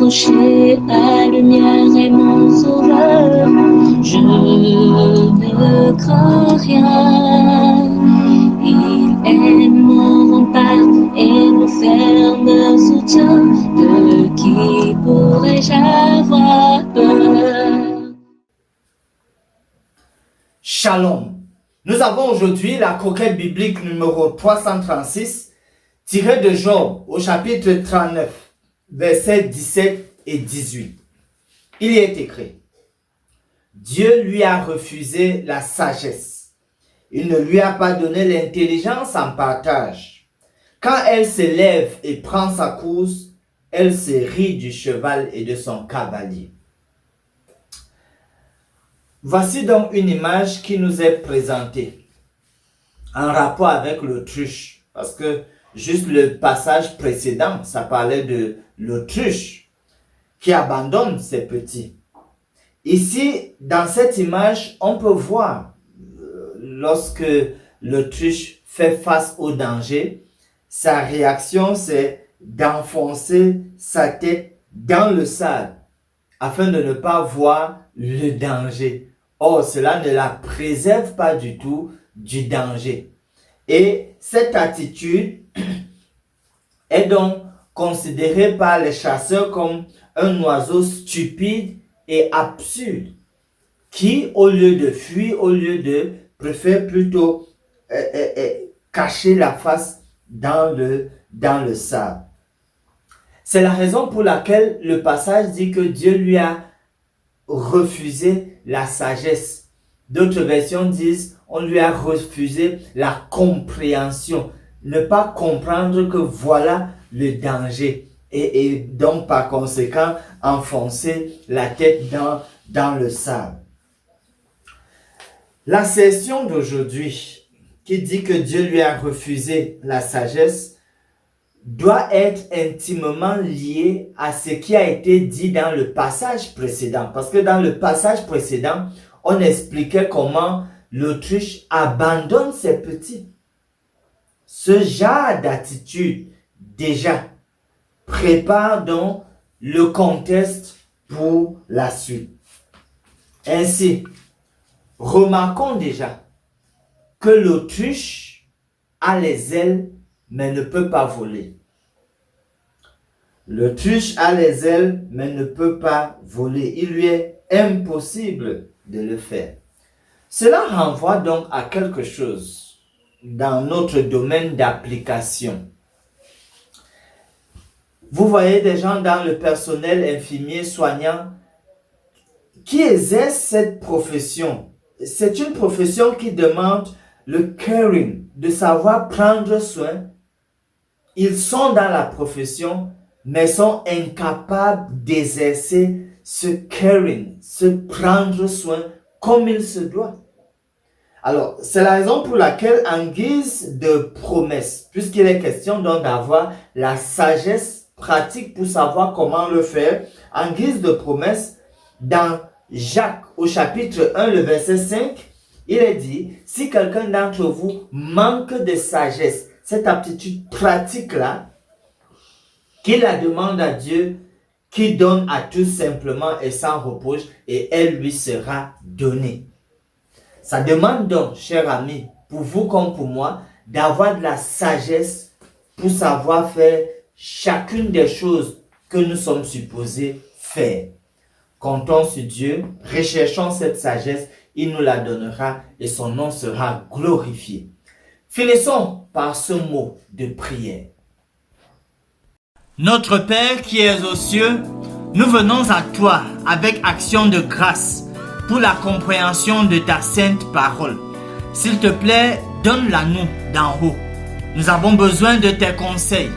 approcher, la lumière est mon sauveur. Je ne crains rien. Il est mon rempart et mon ferme soutien. De qui pourrais-je avoir peur? Shalom. Nous avons aujourd'hui la croquette biblique numéro 336, tirée de Job au chapitre 39, versets 17 et 18. Il y est écrit: Dieu lui a refusé la sagesse. Il ne lui a pas donné l'intelligence en partage. Quand elle se lève et prend sa course, elle se rit du cheval et de son cavalier. Voici donc une image qui nous est présentée en rapport avec l'autruche, parce que juste le passage précédent, ça parlait de l'autruche qui abandonne ses petits. Ici, dans cette image, on peut voir lorsque l'autruche fait face au danger, sa réaction c'est d'enfoncer sa tête dans le sable afin de ne pas voir le danger. Or, cela ne la préserve pas du tout du danger. Et cette attitude est donc considérée par les chasseurs comme un oiseau stupide et absurde qui, au lieu de fuir, préfère plutôt cacher la face dans le sable. C'est la raison pour laquelle le passage dit que Dieu lui a refusé la sagesse. D'autres versions disent on lui a refusé la compréhension. Ne pas comprendre que voilà le danger. Et donc par conséquent enfoncer la tête dans le sable. La session d'aujourd'hui qui dit que Dieu lui a refusé la sagesse doit être intimement lié à ce qui a été dit dans le passage précédent. Parce que dans le passage précédent, on expliquait comment l'autruche abandonne ses petits. Ce genre d'attitude, déjà, prépare donc le contexte pour la suite. Ainsi, remarquons déjà que l'autruche a les ailes mais ne peut pas voler. L'autruche a les ailes, mais ne peut pas voler. Il lui est impossible de le faire. Cela renvoie donc à quelque chose dans notre domaine d'application. Vous voyez des gens dans le personnel infirmier soignant qui exercent cette profession. C'est une profession qui demande le caring, de savoir prendre soin. Ils sont dans la profession, mais sont incapables d'exercer ce caring, ce prendre soin comme il se doit. Alors, c'est la raison pour laquelle, en guise de promesse, puisqu'il est question donc d'avoir la sagesse pratique pour savoir comment le faire, en guise de promesse, dans Jacques, au chapitre 1, le verset 5, il est dit, si quelqu'un d'entre vous manque de sagesse, cette aptitude pratique-là, qu'il la demande à Dieu, qui donne à tous simplement et sans reproche, et elle lui sera donnée. Ça demande donc, chers amis, pour vous comme pour moi, d'avoir de la sagesse pour savoir faire chacune des choses que nous sommes supposés faire. Comptons sur Dieu, recherchons cette sagesse, il nous la donnera et son nom sera glorifié. Finissons par ce mot de prière. Notre Père qui es aux cieux, nous venons à toi avec action de grâce pour la compréhension de ta sainte parole. S'il te plaît, donne-la nous d'en haut. Nous avons besoin de tes conseils.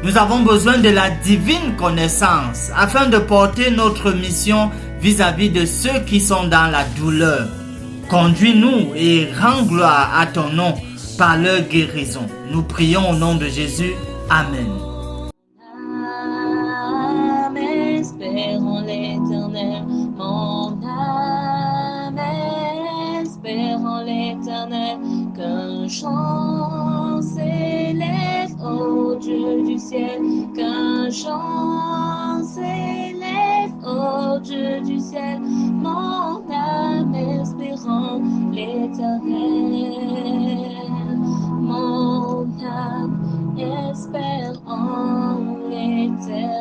Nous avons besoin de la divine connaissance afin de porter notre mission vis-à-vis de ceux qui sont dans la douleur. Conduis-nous et rends gloire à ton nom par leur guérison. Nous prions au nom de Jésus. Amen. Espère en l'Éternel, mon âme espère en l'Éternel, qu'un chant s'élève au Dieu du ciel, qu'un chant s'élève l'Éternel. Mon âme espère en l'Éternel.